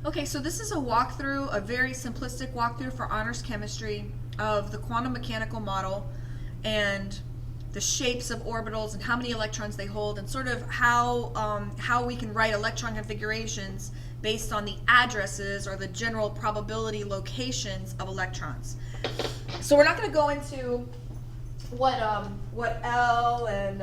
Okay, so this is a walkthrough, a very simplistic walkthrough for honors chemistry of the quantum mechanical model and the shapes of orbitals and how many electrons they hold, and sort of how we can write electron configurations based on the addresses or the general probability locations of electrons. So we're not going to go into what L and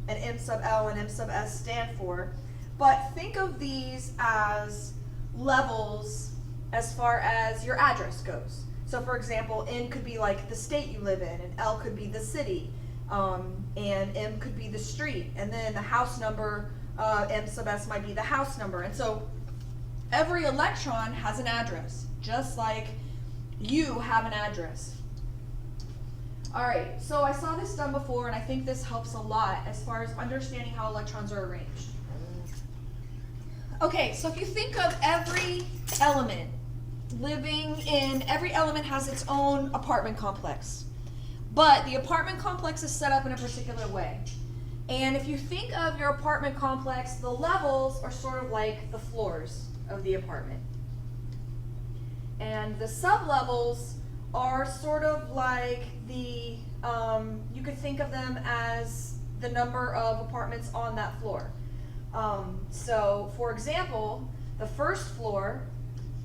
M sub L and M sub S stand for, but think of these as levels as far as your address goes. So for example, N could be like the state you live in, and L could be the city, and M could be the street, and then the house number, M sub S might be the house number. And so every electron has an address, just like you have an address. All right, so I saw this done before, and I think this helps a lot as far as understanding how electrons are arranged. Okay, so if you think of every element every element has its own apartment complex, but the apartment complex is set up in a particular way. And if you think of your apartment complex, the levels are sort of like the floors of the apartment. And the sublevels are sort of like the, you could think of them as the number of apartments on that floor. So for example, the first floor,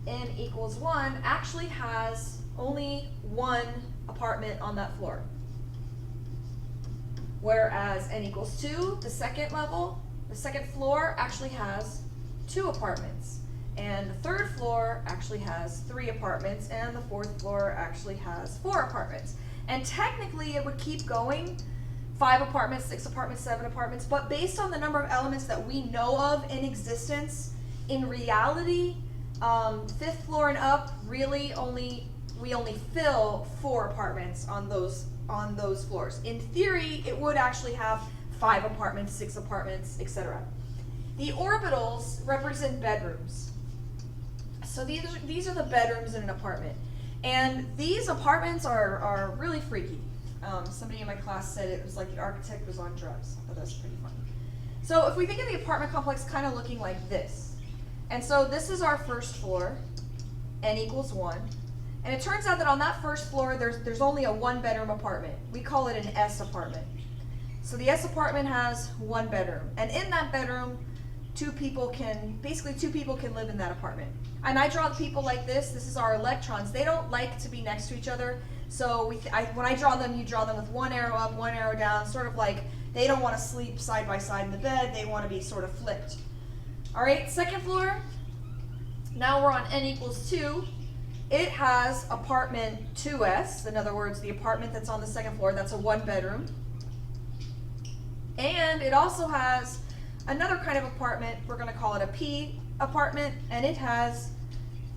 N equals 1, actually has only one apartment on that floor. Whereas N equals 2, the second level, the second floor actually has 2 apartments. And the third floor actually has 3 apartments, and the fourth floor actually has 4 apartments. And technically it would keep going, 5 apartments, 6 apartments, 7 apartments, but based on the number of elements that we know of in existence, in reality, 5th floor and up, really we only fill 4 apartments on those floors. In theory, it would actually have 5 apartments, 6 apartments, etc. The orbitals represent bedrooms. So these are the bedrooms in an apartment. And these apartments are really freaky. Somebody in my class said it was like the architect was on drugs. I thought that was pretty funny. So if we think of the apartment complex kind of looking like this, and so this is our first floor, N equals 1. And it turns out that on that first floor, there's only a 1-bedroom apartment. We call it an S apartment. So the S apartment has 1 bedroom. And in that bedroom, 2 people can live in that apartment. And I draw people like this. This is our electrons. They don't like to be next to each other. So when I draw them, you draw them with 1 arrow up, 1 arrow down, sort of like they don't want to sleep side by side in the bed. They want to be sort of flipped. All right, second floor. Now we're on N equals 2. It has apartment 2S. In other words, the apartment that's on the second floor, that's a 1-bedroom. And it also has another kind of apartment. We're going to call it a P apartment, and it has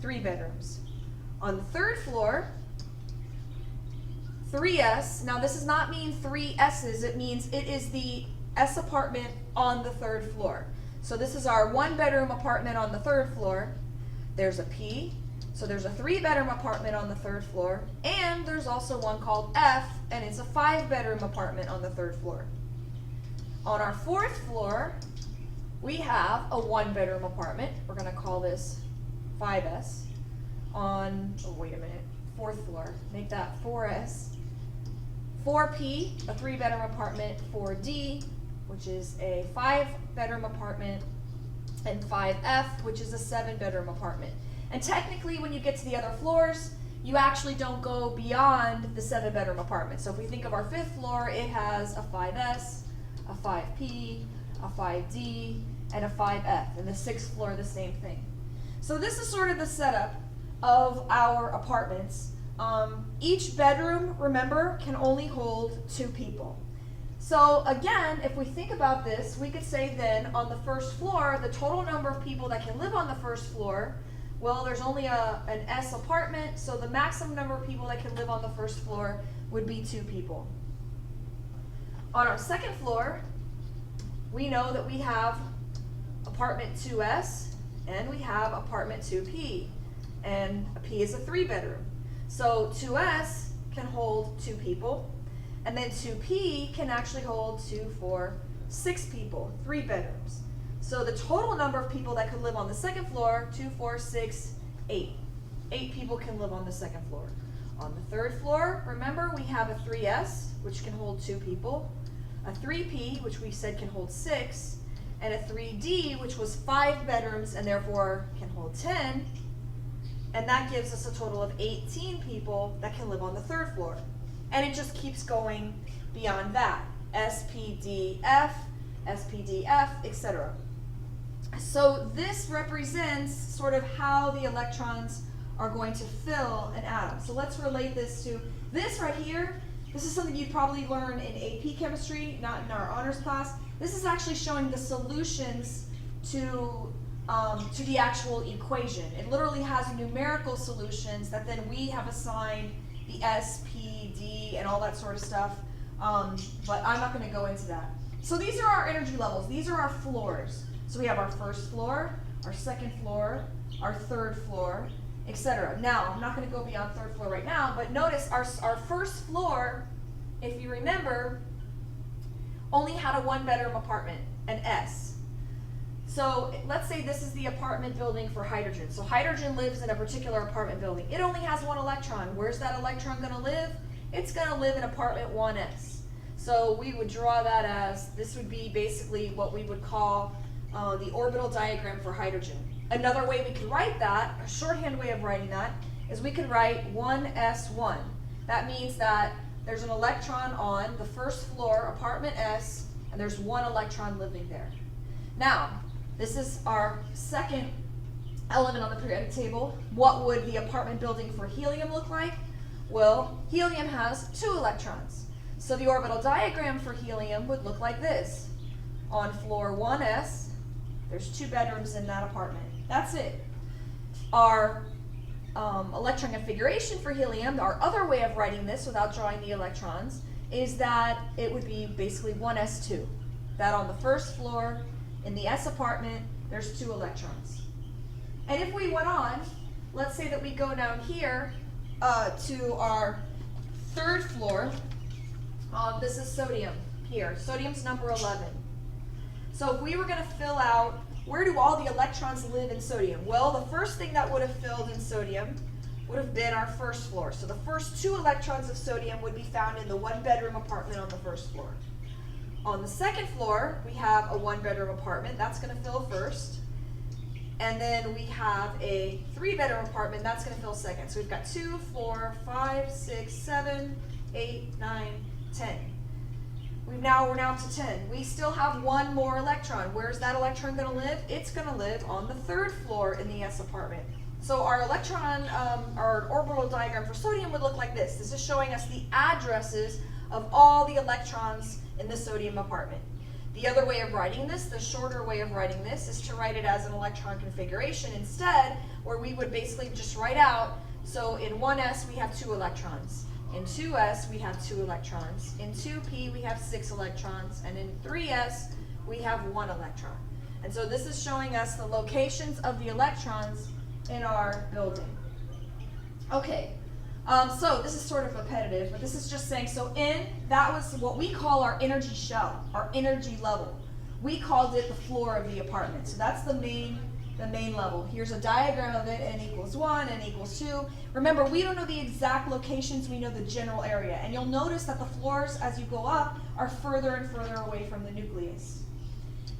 3 bedrooms. On the third floor, 3S. Now this does not mean 3 S's. It means it is the S apartment on the third floor. So this is our 1-bedroom apartment on the third floor. There's a P. So there's a 3-bedroom apartment on the third floor. And there's also one called F, and it's a 5-bedroom apartment on the third floor. On our fourth floor, we have a 1-bedroom apartment. We're going to call this 5S. On, oh wait a minute, fourth floor, make that 4S. 4P, a 3-bedroom apartment. 4D, which is a 5-bedroom apartment. And 5F, which is a 7-bedroom apartment. And technically, when you get to the other floors, you actually don't go beyond the 7-bedroom apartment. So if we think of our 5th floor, it has a 5S, a 5P, a 5D, and a 5F. And the 6th floor, the same thing. So this is sort of the setup of our apartments. Each bedroom, remember, can only hold 2 people. So again, if we think about this, we could say then on the first floor, the total number of people that can live on the first floor, well, there's only an S apartment, so the maximum number of people that can live on the first floor would be 2 people. On our second floor, we know that we have apartment 2S, and we have apartment 2P, and a P is a 3-bedroom. So 2S can hold 2 people, and then 2P can actually hold 2, 4, 6 people, 3 bedrooms. So the total number of people that could live on the second floor, 2, 4, 6, 8. 8 people can live on the second floor. On the third floor, remember we have a 3S, which can hold 2 people, a 3P, which we said can hold 6, and a 3D, which was 5 bedrooms and therefore can hold 10. And that gives us a total of 18 people that can live on the third floor. And it just keeps going beyond that. SPDF, SPDF, etc. So this represents sort of how the electrons are going to fill an atom. So let's relate this to this right here. This is something you'd probably learn in AP chemistry, not in our honors class. This is actually showing the solutions to the actual equation. It literally has numerical solutions that then we have assigned the S, P, D, and all that sort of stuff. But I'm not going to go into that. So these are our energy levels. These are our floors. So we have our first floor, our second floor, our third floor, etc. Now, I'm not going to go beyond third floor right now, but notice our first floor, if you remember, only had a 1-bedroom apartment, an S. So let's say this is the apartment building for hydrogen. So hydrogen lives in a particular apartment building. It only has 1 electron. Where's that electron going to live? It's going to live in apartment 1S. So we would draw that as, this would be basically what we would call the orbital diagram for hydrogen. Another way we could write that, a shorthand way of writing that, is we could write 1S1. That means that there's an electron on the first floor, apartment S, and there's 1 electron living there. Now, this is our second element on the periodic table. What would the apartment building for helium look like? Well, helium has 2 electrons. So the orbital diagram for helium would look like this. On floor 1S, there's 2 bedrooms in that apartment. That's it. Our electron configuration for helium, our other way of writing this without drawing the electrons, is that it would be basically 1S2. That on the first floor, in the S apartment, there's 2 electrons. And if we went on, let's say that we go down here to our third floor. This is sodium here. Sodium's number 11. So if we were going to fill out, where do all the electrons live in sodium? Well, the first thing that would have filled in sodium would have been our first floor. So the first 2 electrons of sodium would be found in the 1-bedroom apartment on the first floor. On the second floor, we have a 1-bedroom apartment. That's going to fill first. And then we have a 3-bedroom apartment. That's going to fill second. So we've got 2, 4, 5, 6, 7, 8, 9, 10. We're now to 10. We still have 1 more electron. Where's that electron going to live? It's going to live on the third floor in the S apartment. So our electron, our orbital diagram for sodium would look like this. This is showing us the addresses of all the electrons in the sodium apartment. The other way of writing this, the shorter way of writing this, is to write it as an electron configuration instead, where we would basically just write out, so in 1S we have 2 electrons. In 2S, we have 2 electrons. In 2P, we have 6 electrons. And in 3S, we have 1 electron. And so this is showing us the locations of the electrons in our building. Okay, so this is sort of repetitive, but this is just saying, so that was what we call our energy shell, our energy level. We called it the floor of the apartment. So that's the main level. Here's a diagram of it, n equals 1, n equals 2. Remember, we don't know the exact locations, we know the general area. And you'll notice that the floors, as you go up, are further and further away from the nucleus.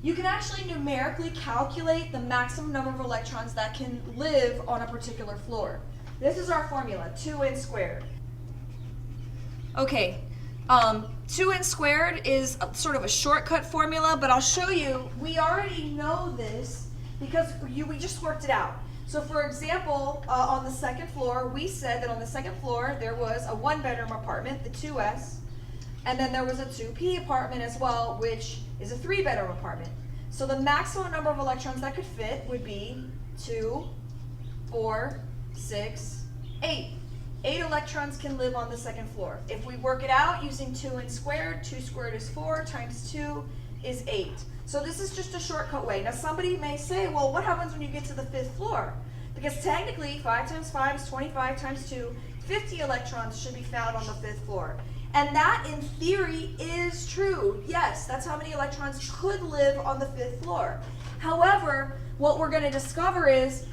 You can actually numerically calculate the maximum number of electrons that can live on a particular floor. This is our formula, 2n squared. Okay, 2n squared is sort of a shortcut formula, but I'll show you, we already know this because we just worked it out. So for example, on the second floor, we said that on the second floor there was a 1-bedroom apartment, the 2S, and then there was a 2P apartment as well, which is a 3-bedroom apartment. So the maximum number of electrons that could fit would be 2, 4, 6, 8. 8 electrons can live on the second floor. If we work it out using 2n squared, 2 squared is 4 times 2 is 8. So this is just a shortcut way. Now somebody may say, well, what happens when you get to the 5th floor? Because technically 5 times 5 is 25 times 2, 50 electrons should be found on the 5th floor. And that, in theory, is true. Yes, that's how many electrons could live on the 5th floor. However, what we're going to discover is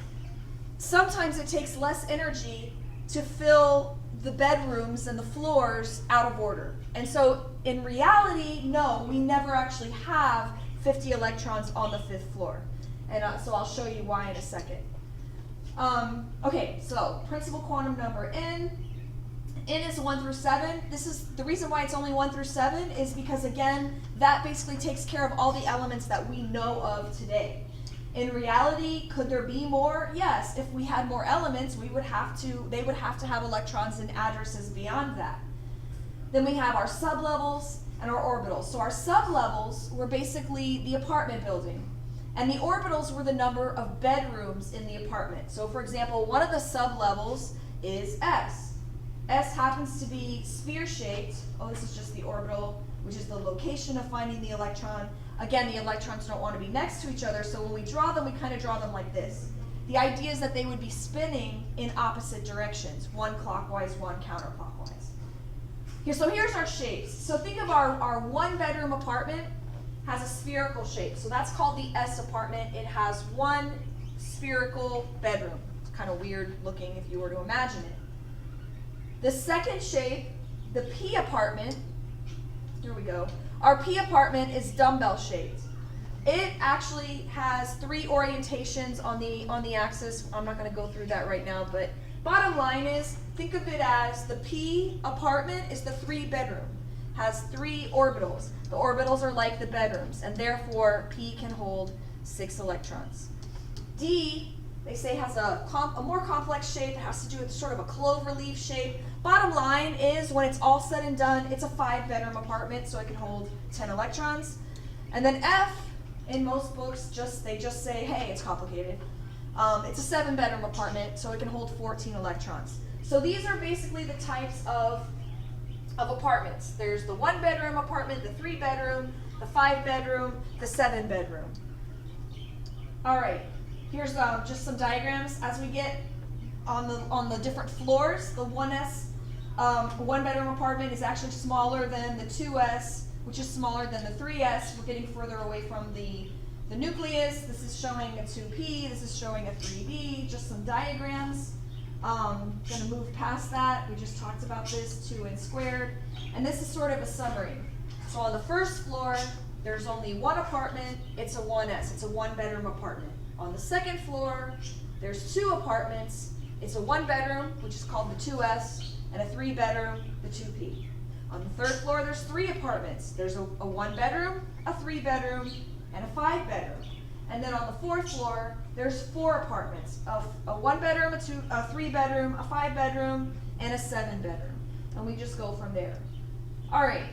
sometimes it takes less energy to fill the bedrooms and the floors out of order. And so, in reality, no, we never actually have 50 electrons on the 5th floor. And so I'll show you why in a second. Okay, so principal quantum number n. N is 1 through 7. This is the reason why it's only 1 through 7 is because, again, that basically takes care of all the elements that we know of today. In reality, could there be more? Yes. If we had more elements, they would have to have electrons and addresses beyond that. Then we have our sublevels and our orbitals. So our sublevels were basically the apartment building, and the orbitals were the number of bedrooms in the apartment. So for example, one of the sublevels is S. S happens to be sphere-shaped. Oh, this is just the orbital, which is the location of finding the electron. Again, the electrons don't want to be next to each other, so when we draw them, we kind of draw them like this. The idea is that they would be spinning in opposite directions, one clockwise, one counterclockwise. So here's our shapes. So think of our one-bedroom apartment has a spherical shape. So that's called the S apartment. It has one spherical bedroom. It's kind of weird looking if you were to imagine it. The second shape, the P apartment, here we go. Our P apartment is dumbbell shaped. It actually has 3 orientations on the axis. I'm not going to go through that right now, but bottom line is, think of it as the P apartment is the 3-bedroom, has 3 orbitals. The orbitals are like the bedrooms, and therefore P can hold 6 electrons. D, they say, has a more complex shape. It has to do with sort of a clover leaf shape. Bottom line is, when it's all said and done, it's a 5-bedroom apartment, so it can hold 10 electrons. And then F, in most books, they just say, hey, it's complicated. It's a 7-bedroom apartment, so it can hold 14 electrons. So these are basically the types of apartments. There's the 1-bedroom apartment, the 3-bedroom, the 5-bedroom, the 7-bedroom. All right, here's just some diagrams. As we get on the different floors, the 1S 1-bedroom apartment is actually smaller than the 2S, which is smaller than the 3S. We're getting further away from the nucleus. This is showing a 2P. This is showing a 3B. Just some diagrams. Going to move past that. We just talked about this, 2n squared. And this is sort of a summary. So on the first floor, there's only one apartment. It's a 1S. It's a 1-bedroom apartment. On the second floor, there's 2 apartments. It's a 1-bedroom, which is called the 2S, and a 3-bedroom, the 2P. On the third floor, there's 3 apartments. There's a 1-bedroom, a 3-bedroom, and a 5-bedroom. And then on the 4th floor, there's 4 apartments, a 1-bedroom, a 3-bedroom, a 5-bedroom, and a 7-bedroom. And we just go from there. All right.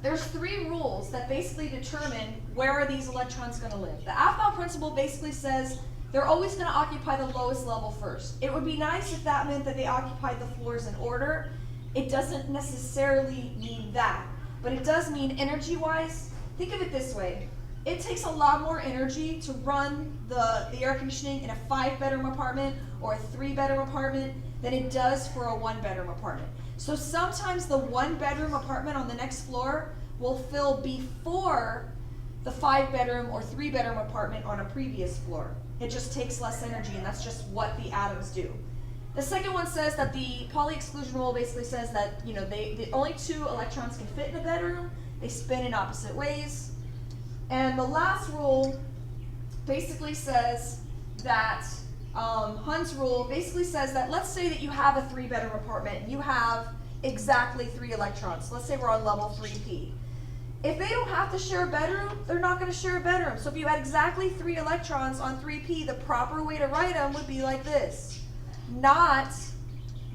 There's 3 rules that basically determine where are these electrons going to live. The Aufbau principle basically says they're always going to occupy the lowest level first. It would be nice if that meant that they occupied the floors in order. It doesn't necessarily mean that, but it does mean energy-wise. Think of it this way. It takes a lot more energy to run the air conditioning in a 5-bedroom apartment or a 3-bedroom apartment than it does for a 1-bedroom apartment. So sometimes the 1-bedroom apartment on the next floor will fill before the 5-bedroom or 3-bedroom apartment on a previous floor. It just takes less energy, and that's just what the atoms do. The second one says that the Pauli exclusion rule basically says that the only 2 electrons can fit in a bedroom. They spin in opposite ways. And the last rule basically says that Hund's rule basically says that, let's say that you have a 3-bedroom apartment and you have exactly 3 electrons. Let's say we're on level 3P. If they don't have to share a bedroom, they're not going to share a bedroom. So if you had exactly 3 electrons on 3P, the proper way to write them would be like this, not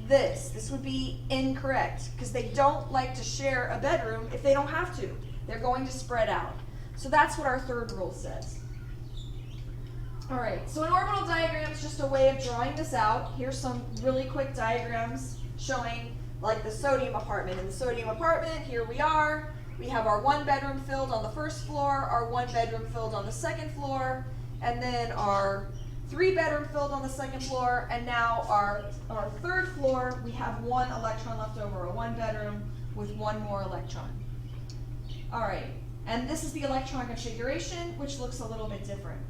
this. This would be incorrect because they don't like to share a bedroom if they don't have to. They're going to spread out. So that's what our third rule says. All right, so an orbital diagram is just a way of drawing this out. Here's some really quick diagrams showing like the sodium apartment. In the sodium apartment, here we are. We have our 1-bedroom filled on the first floor, our 1-bedroom filled on the second floor, and then our 3-bedroom filled on the second floor, and now our third floor, we have 1 electron left over, a 1-bedroom, with one more electron. All right, and this is the electron configuration, which looks a little bit different.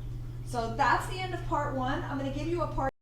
So that's the end of part one. I'm going to give you a part